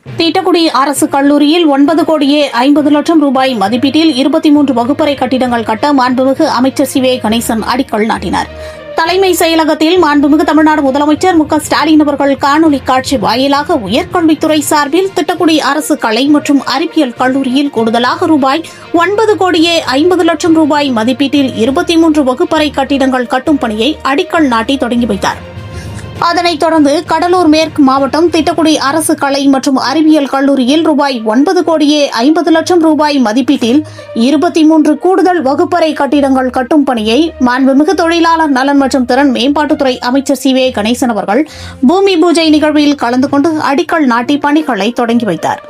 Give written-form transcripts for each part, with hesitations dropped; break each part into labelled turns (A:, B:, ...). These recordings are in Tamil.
A: தீட்டக்குடி அரசு கல்லூரியில் 9,50,00,000 ரூபாய் மதிப்பீட்டில் 23 வகுப்பறை கட்டிடங்கள் கட்ட மாண்புமிகு அமைச்சர் சி. வே. கணேசன் அடிக்கல் நாட்டினார். தலைமை செயலகத்தில் மாண்புமிகு தமிழ்நாடு முதலமைச்சர் மு. ஸ்டாலின் அவர்கள் காணொலி காட்சி வாயிலாக உயர்கல்வித்துறை சார்பில் திட்டக்குடி அரசு கலை மற்றும் அறிவியல் கல்லூரியில் கூடுதலாக ரூபாய் 9,50,00,000 ரூபாய் மதிப்பீட்டில் 23 வகுப்பறை கட்டிடங்கள் கட்டும் பணியை அடிக்கல் நாட்டி தொடங்கி வைத்தார். அதனைத் தொடர்ந்து கடலூர் மேற்கு மாவட்டம் திட்டக்குடி அரசு கலை மற்றும் அறிவியல் கல்லூரியில் ரூபாய் 9,50,00,000 ரூபாய் மதிப்பீட்டில் 23 கூடுதல் வகுப்பறை கட்டிடங்கள் கட்டும் பணியை மாண்புமிகு தொழிலாளர் நலன் மற்றும் திறன் மேம்பாட்டுத்துறை அமைச்சர் சி. வே. கணேசன் அவர்கள் பூமி பூஜை நிகழ்வில் கலந்து கொண்டு அடிக்கல் நாட்டி பணிகளை தொடங்கி வைத்தார்.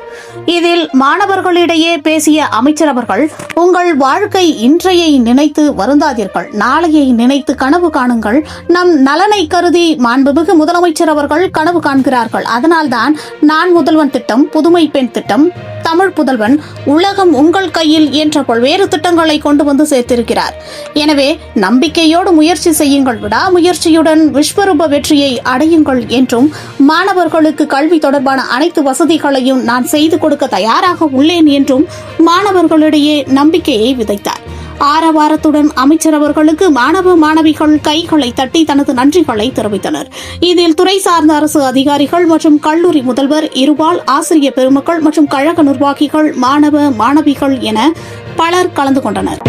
A: இதில் மாணவர்களிடையே பேசிய அமைச்சர் அவர்கள், உங்கள் வாழ்க்கை இன்றையை நினைத்து வருந்தாதீர்கள், நாளையை நினைத்து கனவு காணுங்கள். நம் நலனை கருதி மாண்புமிகு முதலமைச்சர் அவர்கள் கனவு காண்கிறார்கள். அதனால்தான் நான் முதல்வன் திட்டம், புதுமை பெண் திட்டம், தமிழ் புதல்வன், உலகம் உங்கள் கையில் என்ற பல்வேறு திட்டங்களை கொண்டு வந்து சேர்த்திருக்கிறார். எனவே நம்பிக்கையோடு முயற்சி செய்யுங்கள், விடாமுயற்சியுடன் விஸ்வரூப வெற்றியை அடையுங்கள் என்றும் மாணவர்களுக்கு கல்வி தொடர்பான அனைத்து வசதிகளையும் நான் செய்து கொடுக்க தயாராக உள்ளேன் என்றும் மாணவர்களிடையே நம்பிக்கையை விதைத்தார். ஆரவாரத்துடன் அமைச்சர் அவர்களுக்கு மாணவ மாணவிகள் கைகளை தட்டி தனது நன்றிகளை தெரிவித்தனர். இதில் துறை சார்ந்த அரசு அதிகாரிகள் மற்றும் கல்லூரி முதல்வர், இருபால் ஆசிரியர் பெருமக்கள் மற்றும் கழக நிர்வாகிகள், மாணவ மாணவிகள் என பலர் கலந்து கொண்டனர்.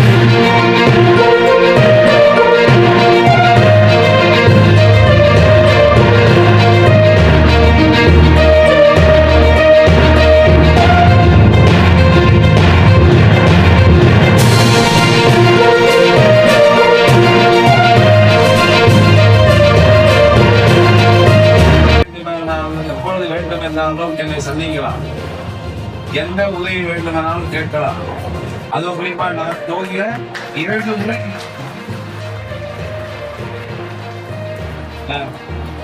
B: என்னை சந்திக்கலாம், எந்த உதவி வேண்டுமானாலும் கேட்கலாம். அது குறிப்பா நான் தோல்விய 2 முறை,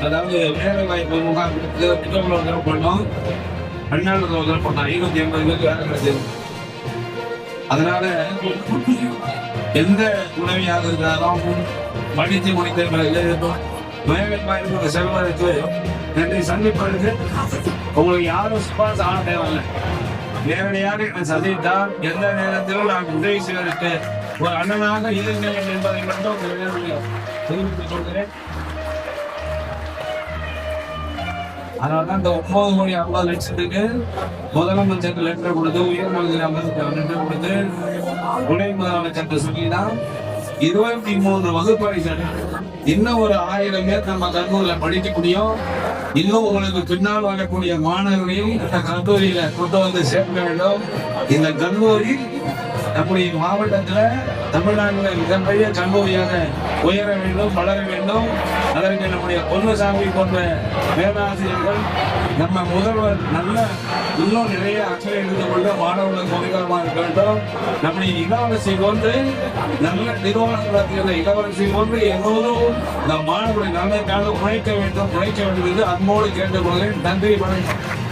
B: அதாவது வேலை வாய்ப்பு முகாம் பண்ணோம், 12 பண்ணோம், 280 பேருக்கு வேலை கிடைச்சது. அதனால எந்த உதவியாக இருந்தாலும் படித்து முடித்த பிறகு வேலைவாய்ப்பு செல்வதற்கு நன்றி சந்திப்பதற்கு உங்களுக்கு யாரும் சுபாஸ் ஆன தேவையில்லை. நேரடியாக என்னை சந்தித்தால் எந்த நேரத்திலும் நான் உதவி செய்வதற்கு ஒரு அண்ணனாக இருந்தேன் என்பதை மட்டும் தெரிவித்துக் கொள்கிறேன். அதனால்தான் இந்த 9,50,00,000 முதலமைச்சர் லெட்டர் கொடுத்து, உயர்மந்திரி அமைச்சர் லெட்டர் கொடுத்து, துணை முதலமைச்சர் சொல்லிதான் 23 வகுப்பறைகள் இன்னும் ஒரு 1000 பேர் நம்ம கல்லூரியில படிக்க முடியும். இன்னும் உங்களுக்கு பின்னால் வரக்கூடிய மாணவர்களையும் இந்த கல்லூரியில கொண்டு வந்து சேர்க்க வேண்டும். இந்த கல்லூரி நம்முடைய மாவட்டத்துல, தமிழ்நாட்டில் மிகப்பெரிய கல்லூரியாக உயர வேண்டும், வளர வேண்டும். அதற்கு நம்முடைய பொன்னுசாமி போன்ற பேராசிரியர்கள், நம்ம முதல்வர் நல்ல இன்னும் நிறைய அக்கறை எடுத்து கொண்டு மாணவர்களுக்கு உதவிகரமாக இருக்க வேண்டும். நம்முடைய இளவரசி போன்று நல்ல நிறுவனங்கள் இளவரசி போன்று எப்போதும் இந்த மாணவர்களை நல்ல உழைக்க வேண்டும் என்று அன்போடு கேட்டுக்கொள்கிறேன். நன்றி, வணக்கம்.